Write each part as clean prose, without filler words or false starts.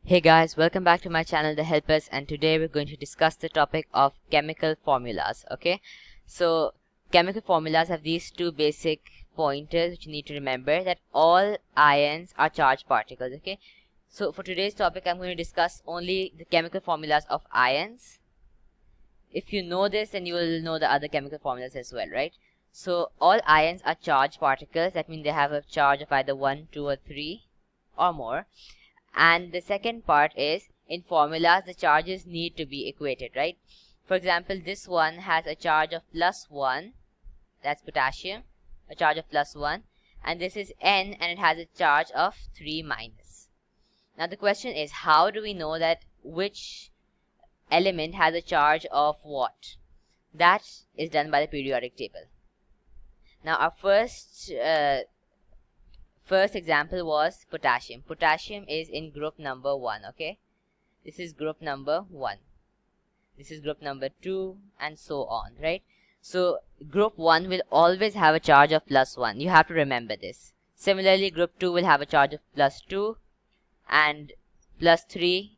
Hey guys, welcome back to my channel The Helpers, and today we're going to discuss the topic of chemical formulas. Okay, so chemical formulas have these two basic pointers which you need to remember, that all ions are charged particles. Okay, so for today's topic I'm going to discuss only the chemical formulas of ions. If you know this, then you will know the other chemical formulas as well, right? So all ions are charged particles. That means they have a charge of either 1, 2 or 3 or more. And the second part is, in formulas the charges need to be equated, right? For example, this one has a charge of +1, that's potassium, a charge of +1, and this is N and it has a charge of 3-. Now the question is, how do we know that which element has a charge of what? That is done by the periodic table. Now our first example was potassium. Potassium is in group number 1, okay? This is group number 1. This is group number 2 and so on, right? So group 1 will always have a charge of +1. You have to remember this. Similarly, group 2 will have a charge of +2 and +3.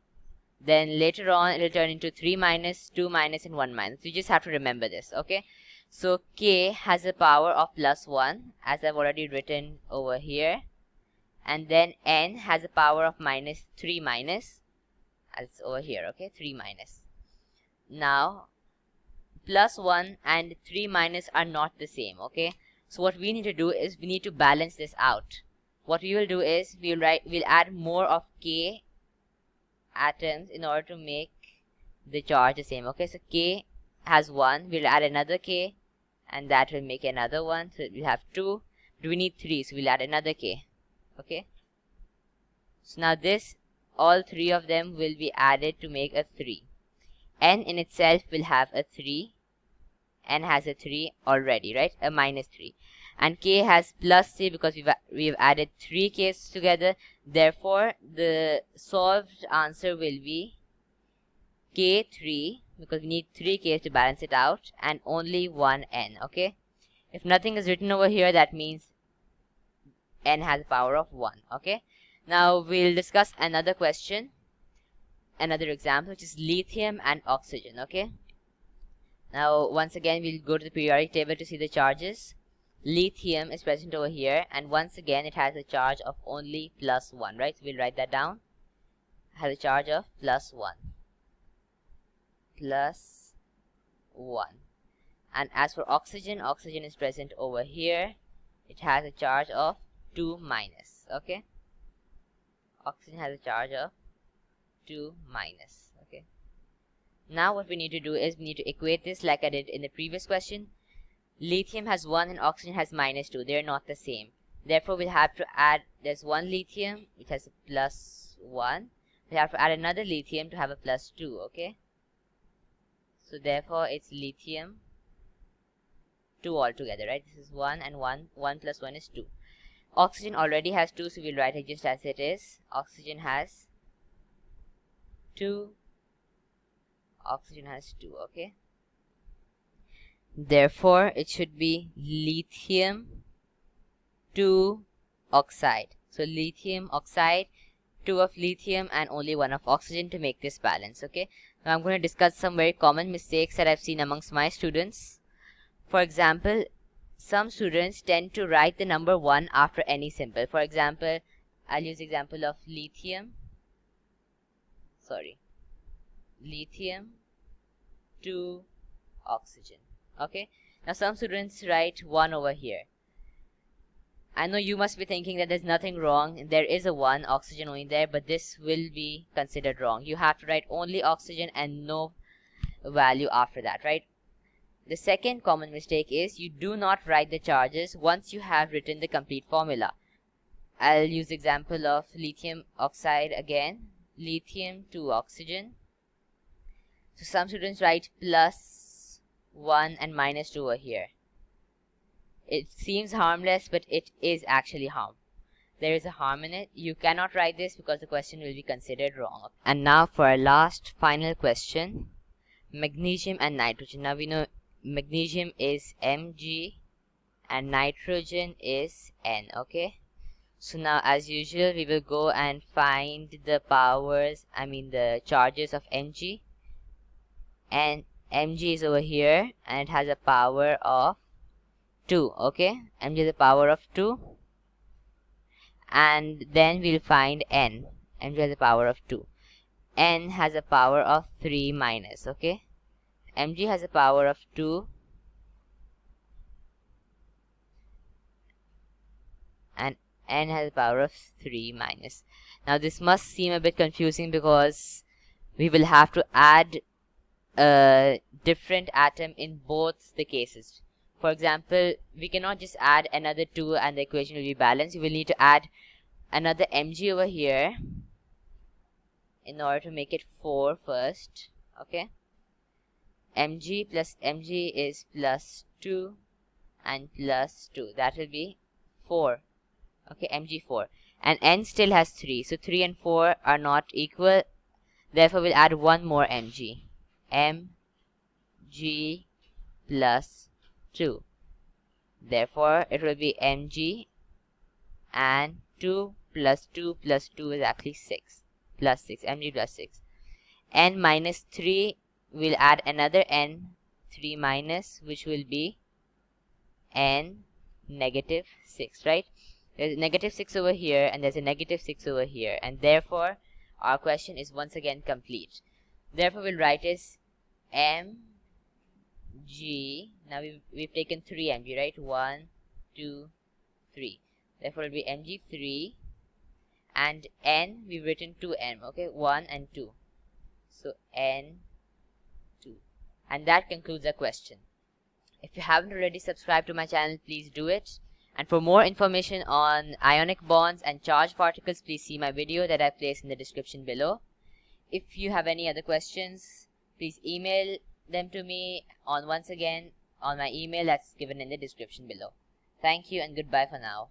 Then later on it will turn into 3-, 2-, and 1-. You just have to remember this, okay? So K has a power of +1, as I've already written over here, and then N has a power of -3-, as over here, okay, 3-. Now +1 and 3- are not the same, okay? So what we need to do is we need to balance this out. What we will do is we'll add more of K atoms in order to make the charge the same, okay? So K has 1, we'll add another K, and that will make another one. So we have 2, but we need 3, so we'll add another K, okay? So now this, all 3 of them will be added to make a 3. N in itself will have a 3. N has a 3 already, right? A -3. And K has +3 because we've added 3 K's together. Therefore, the solved answer will be K3, because we need 3 K's to balance it out, and only 1 N, okay? If nothing is written over here, that means N has a power of 1, okay? Now we'll discuss another question, another example, which is lithium and oxygen, okay? Now once again we'll go to the periodic table to see the charges. Lithium is present over here, and once again it has a charge of only +1, right? So we'll write that down. It has a charge of +1. And as for oxygen, oxygen is present over here. It has a charge of 2-, okay? Oxygen has a charge of 2-, okay? Now what we need to do is we need to equate this like I did in the previous question. Lithium has 1 and oxygen has -2. They're not the same. Therefore we'll have to add, there's one lithium which has a +1. We have to add another lithium to have a +2, okay? So therefore it's lithium 2 altogether, right? This is 1 and 1. 1 + 1 is 2. Oxygen already has 2, so we'll write it just as it is. Oxygen has 2. Oxygen has 2, okay? Therefore it should be lithium 2 oxide. So lithium oxide, 2 of lithium and only 1 of oxygen to make this balance, okay? Now I'm going to discuss some very common mistakes that I've seen amongst my students. For example, some students tend to write the number 1 after any symbol. For example, I'll use the example of lithium 2 oxygen, okay? Now some students write 1 over here. I know you must be thinking that there's nothing wrong, there is a 1 oxygen only there, but this will be considered wrong. You have to write only oxygen and no value after that, right? The second common mistake is you do not write the charges once you have written the complete formula. I'll use the example of lithium oxide again. Lithium 2 oxygen. So some students write +1 and -2 over here. It seems harmless, but it is actually harm. There is a harm in it. You cannot write this because the question will be considered wrong. And now for our last final question, magnesium and nitrogen. Now we know magnesium is Mg and nitrogen is N, okay? So now, as usual, we will go and find the powers, the charges of Mg. And Mg is over here, and it has a power of 2, okay? Mg is a power of 2. And then we'll find N. Mg has a power of 2. N has a power of 3 minus, okay? Mg has a power of 2. And N has a power of 3 minus. Now this must seem a bit confusing because we will have to add a different atom in both the cases. For example, we cannot just add another 2 and the equation will be balanced. We will need to add another Mg over here in order to make it 4 first, okay? Mg plus Mg is plus 2 and plus 2. That will be 4, okay? Mg4. And N still has 3, so 3 and 4 are not equal. Therefore, we'll add one more Mg. Mg plus 2. Therefore, it will be Mg and 2 plus 2 plus 2 is actually 6. Plus 6. Mg plus 6. N minus 3, we'll add another N, 3 minus, which will be N negative 6, right? There's a negative 6 over here, and there's a negative 6 over here. And therefore, our question is once again complete. Therefore, we'll write as Mg. Now, we've taken 3 Mg, right? 1, 2, 3. Therefore, it will be Mg3. And N, we've written 2N, okay? 1 and 2. So, N2. And that concludes our question. If you haven't already subscribed to my channel, please do it. And for more information on ionic bonds and charged particles, please see my video that I placed in the description below. If you have any other questions, please email them to me once again on my email that's given in the description below. Thank you and goodbye for now.